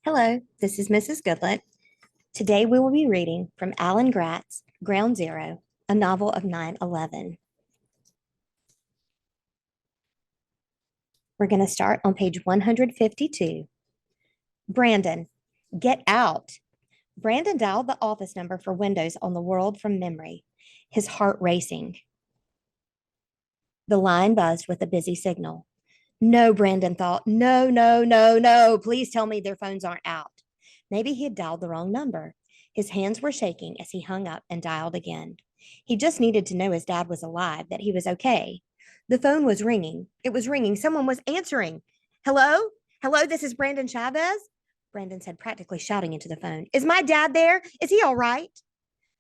Hello, this is Mrs. Goodlet. Today we will be reading from Alan Gratz, Ground Zero, a novel of 9/11. We're going to start on page 152. Brandon, get out. Brandon dialed the office number for Windows on the world from memory, his heart racing. The line buzzed with a busy signal. No, Brandon thought. No, no, no, no. Please tell me their phones aren't out. Maybe he had dialed the wrong number. His hands were shaking as he hung up and dialed again. He just needed to know his dad was alive, that he was okay. The phone was ringing. It was ringing. Someone was answering. Hello? Hello, this is Brandon Chavez? Brandon said, practically shouting into the phone. Is my dad there? Is he all right?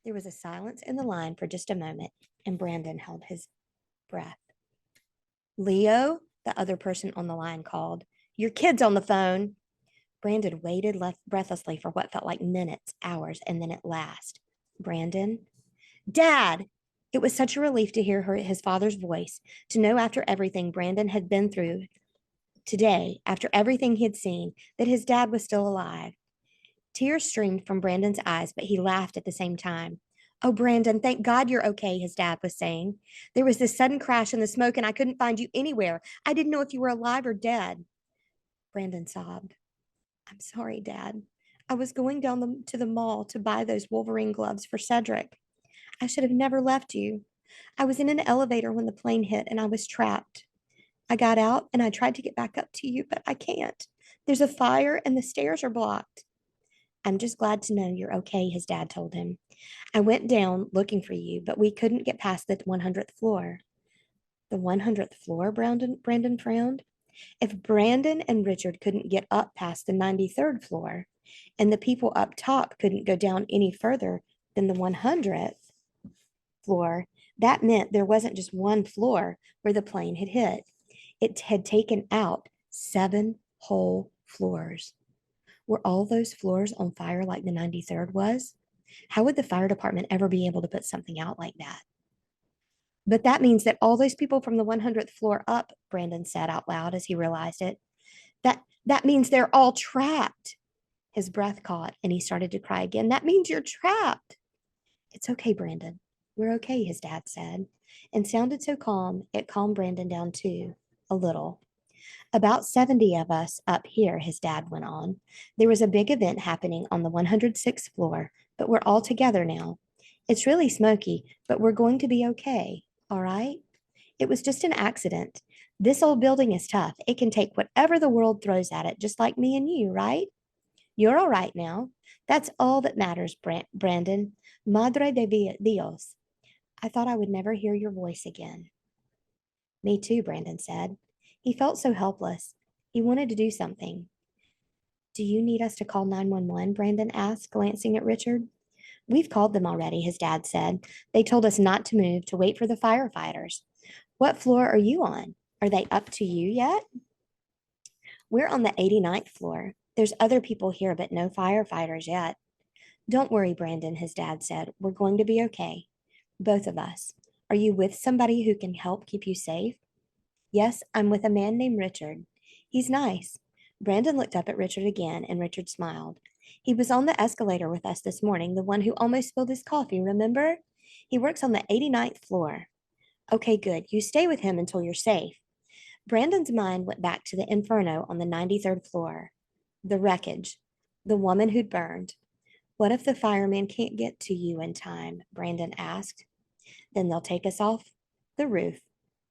There was a silence in the line for just a moment, and Brandon held his breath. Leo, the other person on the line called. Your kid's on the phone. Brandon waited breathlessly for what felt like minutes, hours, and then at last, Brandon, Dad! It was such a relief to hear his father's voice, to know after everything Brandon had been through today, after everything he had seen, that his dad was still alive. Tears streamed from Brandon's eyes, but he laughed at the same time. Oh, Brandon, thank God you're okay, his dad was saying. There was this sudden crash in the smoke, and I couldn't find you anywhere. I didn't know if you were alive or dead. Brandon sobbed. I'm sorry, Dad. I was going down to the mall to buy those Wolverine gloves for Cedric. I should have never left you. I was in an elevator when the plane hit, and I was trapped. I got out, and I tried to get back up to you, but I can't. There's a fire, and the stairs are blocked. I'm just glad to know you're okay, his dad told him. I went down looking for you, but we couldn't get past the 100th floor. The 100th floor, Brandon frowned. If Brandon and Richard couldn't get up past the 93rd floor, and the people up top couldn't go down any further than the 100th floor, that meant there wasn't just one floor where the plane had hit. It had taken out 7 whole floors. Were all those floors on fire like the 93rd was? How would the fire department ever be able to put something out like that? But that means that all those people from the 100th floor up, Brandon said out loud as he realized it, that means they're all trapped. His breath caught and he started to cry again. That means you're trapped. It's okay, Brandon. We're okay, his dad said, and sounded so calm, it calmed Brandon down too, a little. About 70 of us up here, his dad went on. There was a big event happening on the 106th floor, but we're all together now. It's really smoky, but we're going to be okay, all right? It was just an accident. This old building is tough. It can take whatever the world throws at it, just like me and you, right? You're all right now. That's all that matters, Brandon. Madre de Dios. I thought I would never hear your voice again. Me too, Brandon said. He felt so helpless. He wanted to do something. Do you need us to call 911? Brandon asked, glancing at Richard. We've called them already, his dad said. They told us not to move, to wait for the firefighters. What floor are you on? Are they up to you yet? We're on the 89th floor. There's other people here, but no firefighters yet. Don't worry, Brandon, his dad said. We're going to be okay. Both of us. Are you with somebody who can help keep you safe? Yes, I'm with a man named Richard. He's nice. Brandon looked up at Richard again, and Richard smiled. He was on the escalator with us this morning, the one who almost spilled his coffee, remember? He works on the 89th floor. Okay, good. You stay with him until you're safe. Brandon's mind went back to the inferno on the 93rd floor. The wreckage. The woman who'd burned. What if the firemen can't get to you in time? Brandon asked. Then they'll take us off the roof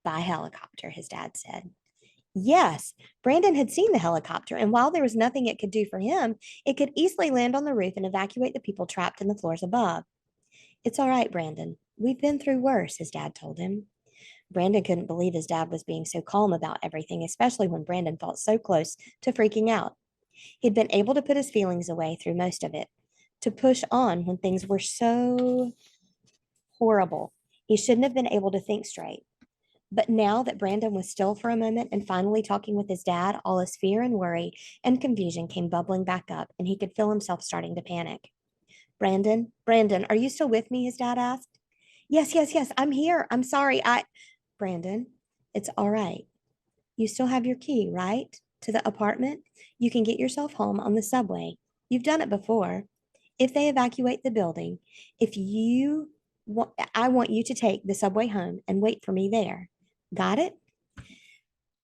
by helicopter, his dad said. Yes, Brandon had seen the helicopter, and while there was nothing it could do for him, it could easily land on the roof and evacuate the people trapped in the floors above. It's all right, Brandon. We've been through worse, his dad told him. Brandon couldn't believe his dad was being so calm about everything, especially when Brandon felt so close to freaking out. He'd been able to put his feelings away through most of it, to push on when things were so horrible. He shouldn't have been able to think straight. But now that Brandon was still for a moment and finally talking with his dad, all his fear and worry and confusion came bubbling back up, and he could feel himself starting to panic. Brandon, are you still with me? His dad asked. Yes, I'm here. I'm sorry. Brandon, it's all right. You still have your key, right? To the apartment? You can get yourself home on the subway. You've done it before. If they evacuate the building, if you want, I want you to take the subway home and wait for me there. Got it?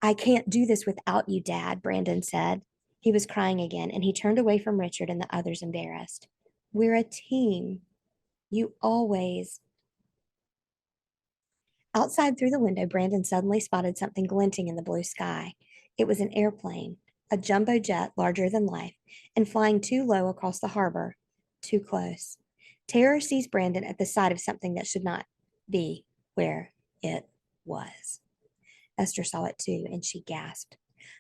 I can't do this without you, Dad, Brandon said. He was crying again, and he turned away from Richard and the others, embarrassed. We're a team. You always. Outside through the window, Brandon suddenly spotted something glinting in the blue sky. It was an airplane, a jumbo jet larger than life, and flying too low across the harbor, too close. Terror seized Brandon at the sight of something that should not be where it was. Esther saw it too, and she gasped.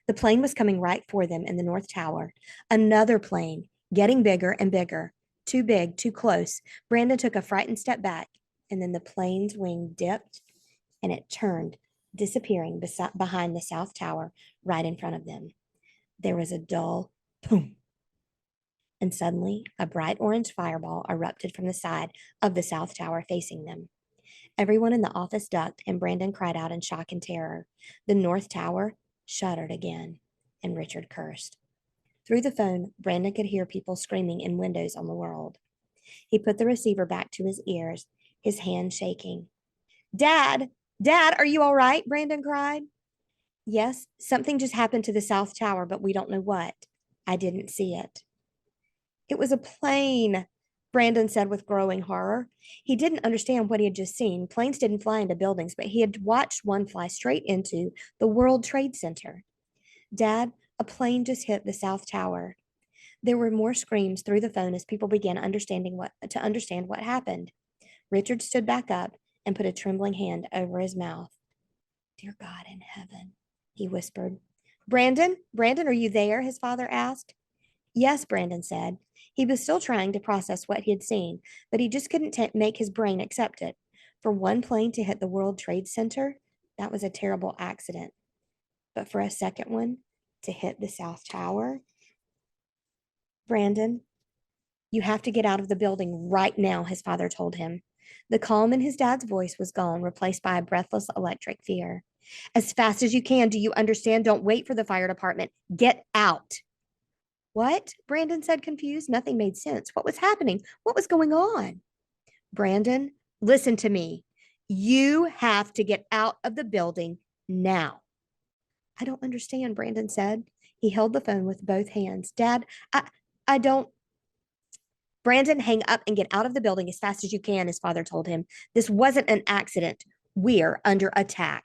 The plane was coming right for them in the North Tower. Another plane, getting bigger and bigger. Too big, too close. Brandon took a frightened step back, and then the plane's wing dipped and it turned, disappearing behind the South Tower right in front of them. There was a dull boom, and suddenly a bright orange fireball erupted from the side of the South Tower facing them. Everyone in the office ducked, and Brandon cried out in shock and terror. The North Tower shuddered again, and Richard cursed. Through the phone, Brandon could hear people screaming in windows on the world. He put the receiver back to his ears, his hand shaking. Dad, Dad, are you all right? Brandon cried. Yes, something just happened to the South Tower, but we don't know what. I didn't see it. It was a plane, Brandon said with growing horror. He didn't understand what he had just seen. Planes didn't fly into buildings, but he had watched one fly straight into the World Trade Center. Dad, a plane just hit the South Tower. There were more screams through the phone as people began to understand what happened. Richard stood back up and put a trembling hand over his mouth. Dear God in heaven, he whispered. Brandon, are you there? His father asked. Yes, Brandon said. He was still trying to process what he had seen, but he just couldn't make his brain accept it. For one plane to hit the World Trade Center, that was a terrible accident. But for a second one to hit the South Tower, Brandon, you have to get out of the building right now, his father told him. The calm in his dad's voice was gone, replaced by a breathless electric fear. As fast as you can, do you understand? Don't wait for the fire department. Get out. What? Brandon said, confused. Nothing made sense. What was happening? What was going on? Brandon, listen to me. You have to get out of the building now. I don't understand, Brandon said. He held the phone with both hands. Dad, I don't. Brandon, hang up and get out of the building as fast as you can, his father told him. This wasn't an accident. We're under attack.